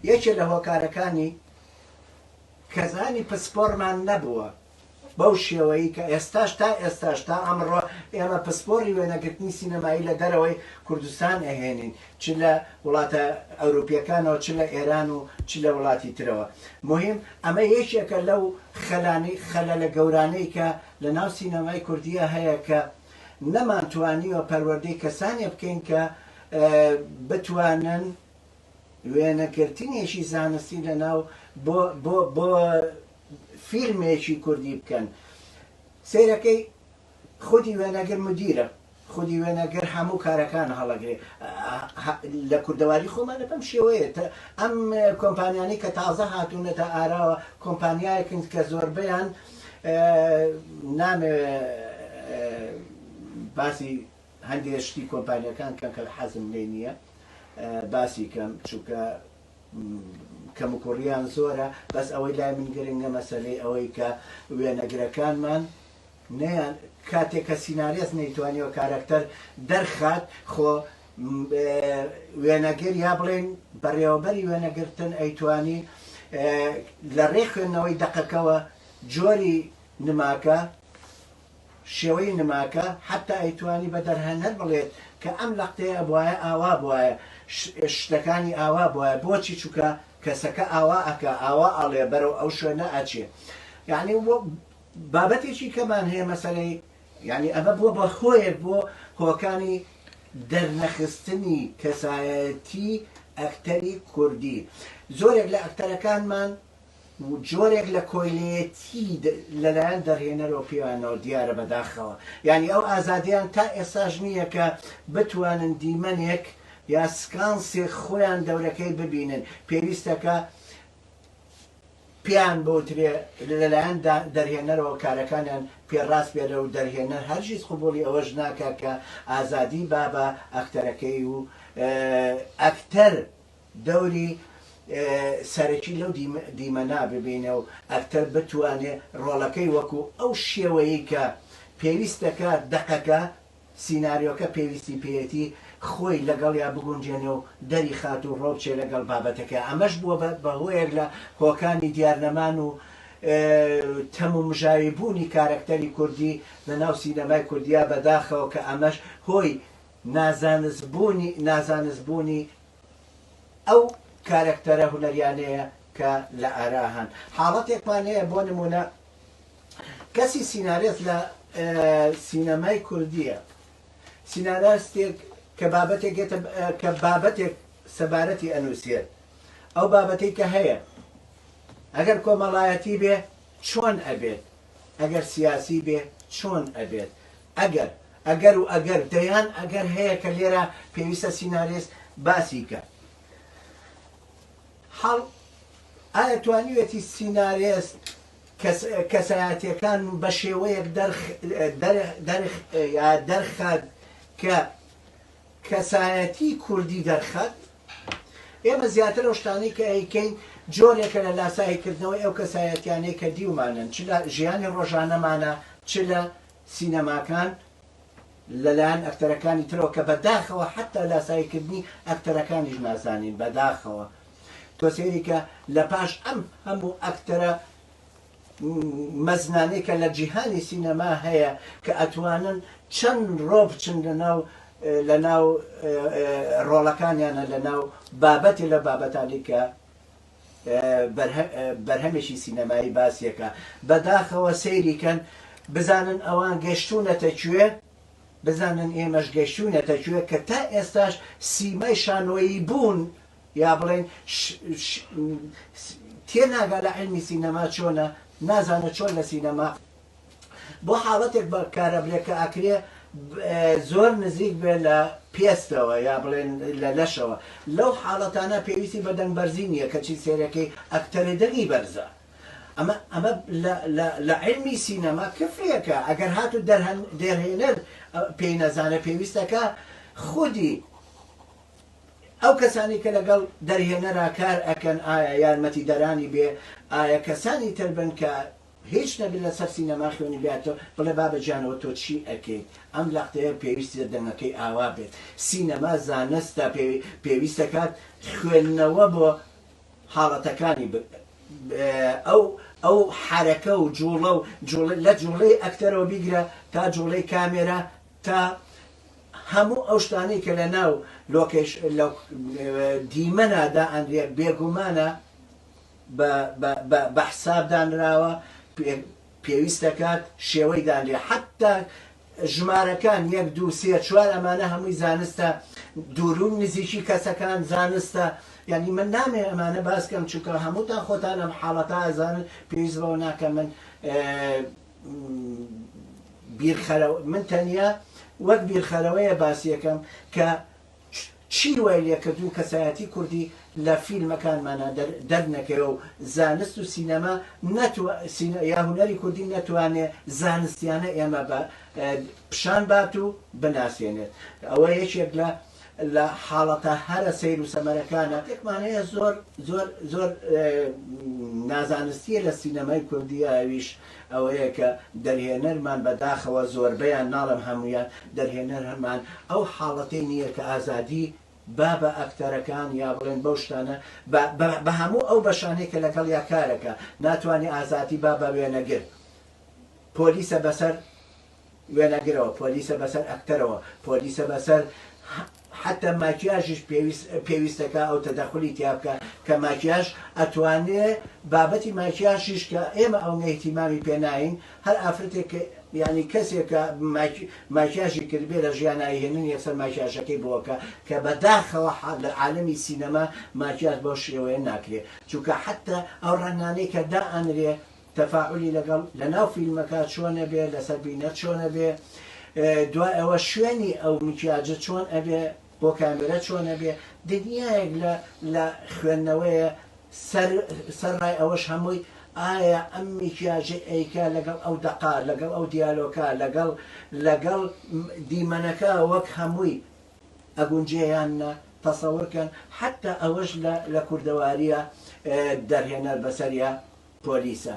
یەکێ لە هۆکارەکانی کەزانی پسپۆرمان نەبووە بەو شێوەیە کە ئێستاش تا ئەمڕۆ ئێمە پسپۆری وێنەگرتنی سینەمایی لە دەرەوەی کوردستان ئەهێنین چ لە وڵاتە ئەوروپیەکانەوە چ لە ئێران و چ لە وڵاتی ترەوە مهم ئەمە یەکێکە لەو خەلە لە گەورانەی کە لە ناو سینەمای کوردیە هەیە کە نەمانتوانیوە پەروەردەی کەسانێ بکەین کە بتوانن وێنەگرتنیێکی زانستی لە ناو بۆ فیلمێکی کوردی بکەن سیرەکەی خودی وێنەگر مدیرە خودی وێنەگەر هەموو کارەکان هەڵەگرێ لە کوردەواری خۆمانە بەم شێوەیە ئەم کۆمپانیانی کە تازە هاتوونەتە ئاراوە کۆمپانیایەکن کە زۆربەیان نامێ باسی هەندێک شتی کۆمپانیەکان کەم کە حەزم لێ نییە باسی کەم چووکە کەم و کوڕیان زۆرە بەس ئەوەی لای من گرنگە مەسەلەی ئەوەی کە وێنەگرەکانمان نەیان کاتێک کە سیناریۆس نەیتوانیەوە کارکتەر دەرخات خۆ وێنەگر یا بڵێن بەڕێوەبەری وێنەگرتن ئەیتوانی لە ڕێ خوێندنەوەی دەقەکەوە جۆری نماکە شێوەی نماکە حتا ئەیتوانی بە دەرهەنەر بڵێت کە ئەم لەقتەیە بواە ئاوا بواە شتەکانی ئاوا بواە بۆچی چووکە کەسەکە ئاوا ئەکە ئاوا ئەڵێ بەرەو ئەو شوێنە ئەچێ یعنی بابەتێکی کەمان هەیە مەسەلەی یعنی ئەمە بووە بە خۆیەک بۆ هۆکانی دەرنەخستنی کەسایەتی ئەکتەری کوردی زۆرێک لە ئەکتەرەکانمان جۆرێک لە کۆیلەتی لەلایەن دەرهێنەرەوە پێوانەوە دیارە بەداخەوە یعنی ئەو ئازادیان تا ئێستاش نییە کە بتوانن دیمەنێک یا سکانسێک خۆیان دەورەکەی ببینن پێویستەکە پیان بۆترێ لەلایەن دەرهێنەرەوە کارەکانیان پێڕاست بێرە و دەرهێنەر هەرگیز قبوڵی ئەوەش ناکە کە ئازادی بابە ئەکتەرەکەی و ئەکتەر دەوری سەرەکی لەو دیمەنا ببینە و ئەکتەر بتوانێ ڕۆڵەکەی وەکو ئەو شێوەیە کە پێویستەکە دەقەکە سیناریۆکە پێویستی پێەتی خۆی لەگەڵ یا بگونجێنێ و دەری خات و ڕۆبچێ لەگەڵ بابەتەکە ئەمەش بووە بەهۆیەک لە هۆکانی دیارنەمان و تەم و مژاویبوونی کارکتەری کوردی لە ناو سینەمای کوردیا بەداخەوە کە ئەمەش هۆی نازانستبوونی ئەو کارکتەرە هونەریانەیە کە لە ئاراهان حاڵەتێکمان هەیە بۆ نمونە کەسی سینارێت لە سینەمای کوردیە سیناراستێک کە بابەتێک سەبارەتی ئەنووسێت ئەو بابەتەی کە هەیە ئەگەر کۆمەڵایەتی بێ چۆن ئەبێت ئەگەر سیاسی بێ چۆن ئەبێت ئەگەر و ئەگەر دەیان ئەگەر هەیە کە لێرە پێویستە سینارێست باسی کە حاڵ ئایا توانیوێتی سینارێست کەسایەتیەکان بە شێوەیەک دەرخات کە کەسایەتی کوردی دەرخات ئێمە زیاتر ئەو شتانەی کە ئەیکەین جۆرێکە لە لاساییکردنەوەی ئەو کەسایەتیانەی کە دیومانن چ لە ژیانی ڕۆژانەمانە چ لە سینەماکان لەلایەن ئەکتەرەکانی ترەوە کە بەداخەوە حتا لاساییکردنی ئەکتەرەکانیش نازانین بەداخەوە تۆ سێری کە لە پاش ئەم هەموو ئەکتەرە مەزنانەی کە لە جیهانی سینەما هەیە کە ئەتوانن چەند ڕۆ بچن لە ناو ڕۆڵەکانیانە لە ناو بابەتی لە بابەتانی کە بەرهەمێکی سینەمایی باسیەکە بەداخەوە سەیریکەن بزانن ئەوان گەشتونەتە کوێ بزانن ئێمەش گەشتونەتە کوێ کە تا ئێستاش سیمای شانۆیی بوون یا بڵێن تێناگا لە علمی سینەما چۆنە نازانە چۆن لە سینەما بۆ حاڵەتێک بەکارە بڵێ کە ئاکرێ زۆر نزیک بێ لە پێستەوە یا بڵێن لە لەشەوە لەو حاڵەتانە پێویستی بە دەنگبەرزی نییە کەچی سێرەکەی ئەکتەری دەنگی بەرزە ئەمە لە علمی سینەما کفرێکە ئەگەر هاتو دەرهێنەر پێی نەزانە پێویستەکە خودی ئەو کەسانی کە لەگەڵ دەرهێنەرا کار ئەکەن ئایا یارمەتی دەرانی بێ ئایا کەسانی تربن کە هیچ نەبێت لەسەر سینەما خوێنی بێتەوە بڵێ بابەجانەوە تۆ چی ئەکەیت ئەم لەختەیە پێویستە دەنگەکەی ئاوا بێت سینەما زانستە پێویستەکات خوێندنەوە بۆ حاڵەتەکانی ئەو حرەکە و جوڵە لە جوڵەی ئەکتەرەوە بیگرە تا جوڵەی کامێرە تا هەموو ئەو شتانەی کە لە ناو دیمەنادا ئەندێ بێگومانە بە حسابدانراوە پێویستەکات شێوەی دانرێ حتا ژمارەکان 1 2 3 4 ئەمانە هەمووی زانستە دوورون نزیکی کەسەکان زانستە یعنی من نامێ ئەمانە باسکەم چونکە هەمووتان خۆتان ئەم حاڵەتە ئازانن پێویست بەوە ناکە من من تەنیا وەک بیرخەرەوەیە باسیەکەم کە چی وای لێکردوو کەسایەتی کوردی لە فیلمەکانمانە دەرنەکەوە و زانست و سینەما یا هونەری کوردی نەتوانێت زانستیانە ئێمە پیشان بات و بناسیێنێت ئەوە یەکێک لە حاڵەتە هەرە سەیر و سەمەرەکانە تێکمانەیە زۆر نازانستیە لە سینەمای کوردی ئاویش ئەوەیە کە دەرهێنەرمان بەداخەوە زۆربەیان ناڵم هەمویان دەرهێنەرمان ئەو حاڵەتەی نییە کە ئازادی با بە ئەکتەرەکان یا بڵێن بەو شتانە بە هەموو ئەو بەشانەی کە لەگەڵ یا کارەکە ناتوانانی ئازادی با بە وێنەگر پۆلیسە بەسەر وێنەگرەوە پۆلیسە بەسەر ئەکتەرەوە پۆلیسە بەسەر حتى ماکیاژیش پێویستەکە ئەو تەدەخلی تیا بکە کە ماکیاژ ئەتوانێت بابەتی ماکیاژیش کە ئێمە ئەو نەیتیمامی پێناین هەر ئافرەتێک ینی کەسێکە ماکیاژی کردبێ لە ژیانایهێنن یەکسەر ماکیاژەکەی بۆکە کە بەداخەوە لە عالەمی سینەما ماکیاژ بەو شێوەیە ناکرێت چونکە حتى ئەو ڕەنانەی کە دائەنرێ تەفاعلی لەگەڵ لە ناو فیلمەکە چۆنە بێ لەسەر بینەر چۆنە بێ دوای ئەوە شوێنی ئەو میکیاجە چۆن ئەبێ بۆ کامێرە چۆنە بێ دنیایەک لە خوێندنەوەیە سەرڕای ئەوەش هەمووی ئایا ئەم میکیاژە ئەیکا لەگەڵ ئەو دەقا لەگەڵ ئەو دیالۆکە لەگەڵ دیمەنەکە وەک هەمووی ئەگونجێیانە تەسەورکەن حتا ئەوەش لە کوردەواریە دەرهێنەر بەسەریە پۆلیسە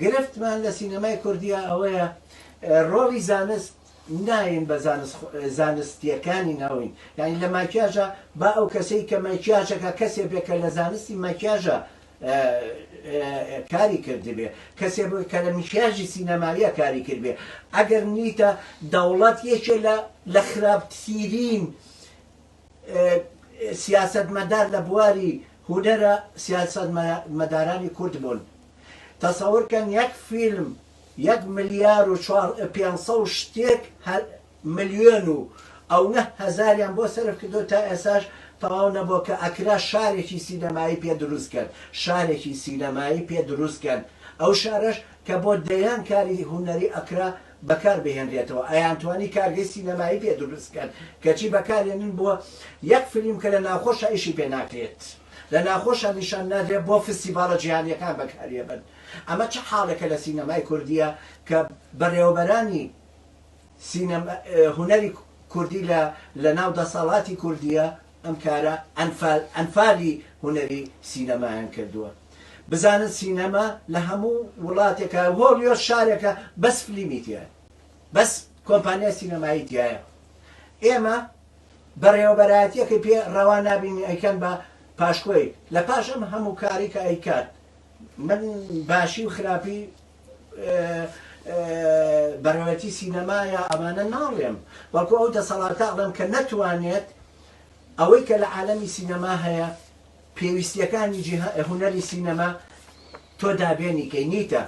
گرفتمان لە سینەمای کوردیە ئەوەیە ڕۆڵی زانست ناین بە زانستیەکانی ناوین یعنی لە ماکیاژە با ئەو کەسەی کە ماکیاژەکە کەسێ بێکە لە زانستی ماکیاژە کاری کردبێ کەسێ کە لە میکیاژی سینەماویە کاری کردبێ ئەگەر نیتە دەوڵەت یەکێ لە خراپترین سیاسەتمەدار لە بواری هونەرە سیاسەتمەدارانی کورد بوون تەسەورکەن یەک فیلم 1 ملیار و 500 شتێک ملیۆن و ئەو نە هەزاریان بۆ سەرف کردو تا ئێساش تەواو نەبووە کە ئەکرا شارێکی سینەمایی پێ دروستکەن شارێکی سینەمایی پێ دروستکەن ئەو شارەش کە بۆ دەیان کاری هونەری ئەکرا بەکار بهێنرێتەوە ئەیانتوانی کارگەی سینەمایی پێ دروستکەن کەچی بەکارێنن بۆ یەک فیلم کە لە ناخۆشە ئیشی پێ ناکرێت لە ناخۆشە نیشان نادرێت بۆ فستیڤالە جیهانیەکان بەکارێبن ئەمە چه حاڵێکە لە سینەمای کوردیە کە بەڕێوەبەرانی هونەری کوردی لە ناو دەسەڵاتی کوردیە ئەم کارە ئەنفالی هونەری سینەمایان کردووە بزانن سینەما لە هەموو وڵاتێکە هۆڵیۆ شارێکە بەس فلیمی تایە بەس کۆمپانیا سینەمایی تایە ئێمە بەڕێوەبەرایەتیەکە پێ ڕەوا نابینی ئەیکەن بە پاشکۆی لە پاش ئەم هەموو کاری کە ئەیکات من باشی و خراپی بەڕێوەتی سینەمایە ئەمانە ناڵێم وەکو ئەو دەسەڵاتە ئەڵێم کە نەتوانێت ئەوەی کە لە عالەمی سینەما هەیە پێویستیەکانی هونەری سینەما تۆ دابێنی کەی نیتە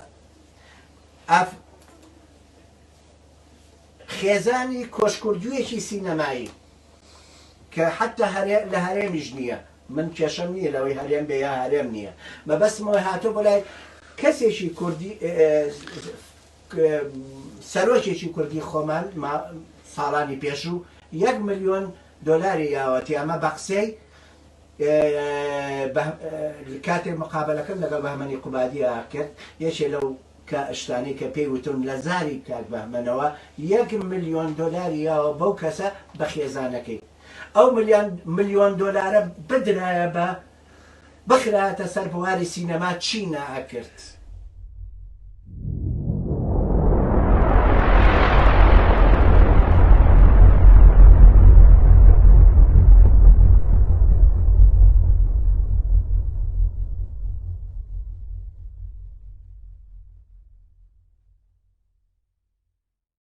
خێزانی کۆشکوردوویەکی سینەمایی کە حتا لە هەرێمیش نییە من کێشەم نییە لەوەی هەرێم بێ یا هەرێم نییە مەبەستمەوەی هاتۆ بۆ لای کەسێکی کوردی سەرۆکێکی کوردی خۆمان ساڵانی پێشوو 1 ملیۆن دۆلاری یاوەتی ئەمە بە قسەی کاتێک مقابلەکەم لەگەڵ بەهمەنی قوبادیە کرد یەکێ لەو شتانی کە پێی وتم لە زاری کاک بەهمەنەوە 1 ملیۆن دۆلاری یاوە بەو کەسە بە خێزانەکەی ئەو ملیۆن دۆلارە بدرایە بە بخرایەتە سەر بواری سینەما چی نائەکرد